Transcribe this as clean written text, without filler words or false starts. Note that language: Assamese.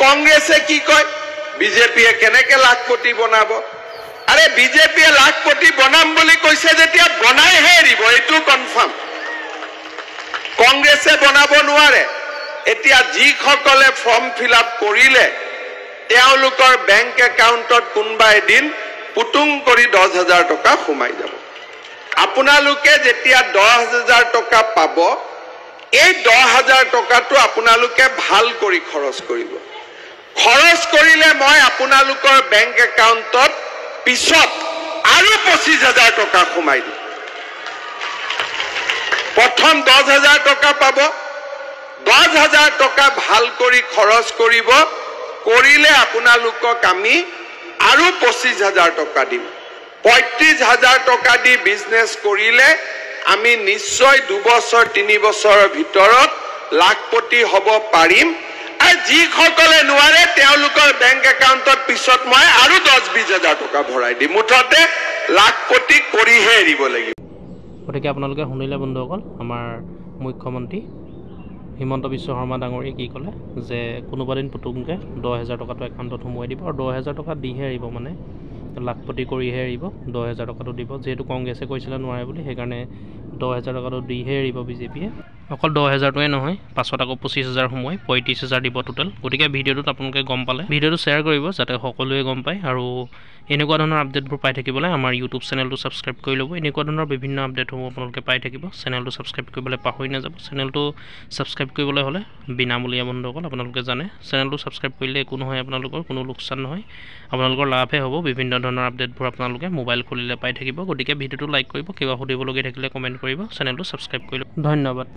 কংগ্ৰেছে কি কয় বিজেপিয়ে কেনেকে লাখ কোটি বনাব আৰে বিজেপিয়ে লাখ কোটি বনাম বুলি কৈছে যেতিয়া বনাইহে এৰিব এইটো কনফাৰ্ম কংগ্ৰেছে বনাব নোৱাৰে এতিয়া যিসকলে ফৰ্ম ফিল আপ কৰিলে তেওঁলোকৰ বেংক একাউণ্টত কোনবা এদিন পুতুং কৰি 10,000 টকা সোমাই যাব আপোনালোকে যেতিয়া 10,000 টকা পাব এই 10,000 টকাটো আপোনালোকে ভাল কৰি খৰচ কৰিব খৰচ কৰিলে মই আপোনালোকৰ বেংক একাউণ্টত পিছত আৰু 25,000 টকা সোমাই দিম প্ৰথম 10,000 টকা পাব 10,000 টকা ভাল কৰি খৰচ কৰিব কৰিলে আপোনালোকক আমি আৰু 25,000 টকা দিম 35,000 টকা দি বিজনেছ কৰিলে আমি নিশ্চয় 2 বছৰ 3 বছৰৰ ভিতৰত লাখপতি হ'ব পাৰিম আৰু যিসকলে নোৱাৰে তেওঁলোকৰ বেংক একাউণ্টত পিছত মই আৰু 10-20,000 টকা ভৰাই দিম মুঠতে লাখপতি কৰিহে এৰিব লাগিব গতিকে আপোনালোকে শুনিলে বন্ধুসকল আমাৰ মুখ্যমন্ত্ৰী হিমন্ত বিশ্ব শৰ্মা ডাঙৰীয়ে কি ক'লে যে কোনোবা দিন পুতুংকে 10,000 টকাটো একাউণ্টত সোমোৱাই দিব আৰু 10,000 টকা দিহে এৰিব মানে লাখপতি কৰিহে এৰিব 10,000 টকাটো দিব যেহেতু কংগ্ৰেছে কৈছিলে নোৱাৰে বুলি সেইকাৰণে 10,000 টকাটো দিহে এৰিব বিজেপিয়ে অকল 10,000টোৱে নহয় পাছত আকৌ 25,000 সোমোৱাই 35,000 দিব টোটেল গতিকে ভিডিঅ'টোত আপোনালোকে গম পালে ভিডিঅ'টো শ্বেয়াৰ কৰিব যাতে সকলোৱে গম পায় আৰু এনেকুৱা ধৰণৰ আপডেটবোৰ পাই থাকিবলৈ আমাৰ ইউটিউব চেনেলটো ছাবস্ক্ৰাইব কৰি ল'ব এনেকুৱা ধৰণৰ বিভিন্ন আপডেটসমূহ আপোনালোকে পাই থাকিব চেনেলটো ছাবস্ক্ৰাইব কৰিবলৈ পাহৰি নাযাব চেনেলটো ছাবস্ক্ৰাইব কৰিবলৈ হ'লে বিনামূলীয়া বন্ধুসকল আপোনালোকে জানে চেনেলটো ছাবস্ক্ৰাইব কৰিলে একো নহয় আপোনালোকৰ কোনো লোকচান নহয় আপোনালোকৰ লাভহে হ'ব বিভিন্ন ধৰণৰ আপডেটবোৰ আপোনালোকে মোবাইল খুলিলে পাই থাকিব গতিকে ভিডিঅ'টো লাইক কৰিব কিবা সুধিবলগীয়া থাকিলে কমেণ্ট কৰিব চেনেলটো ছাবস্ক্ৰাইব কৰি ল'ব ধন্যবাদ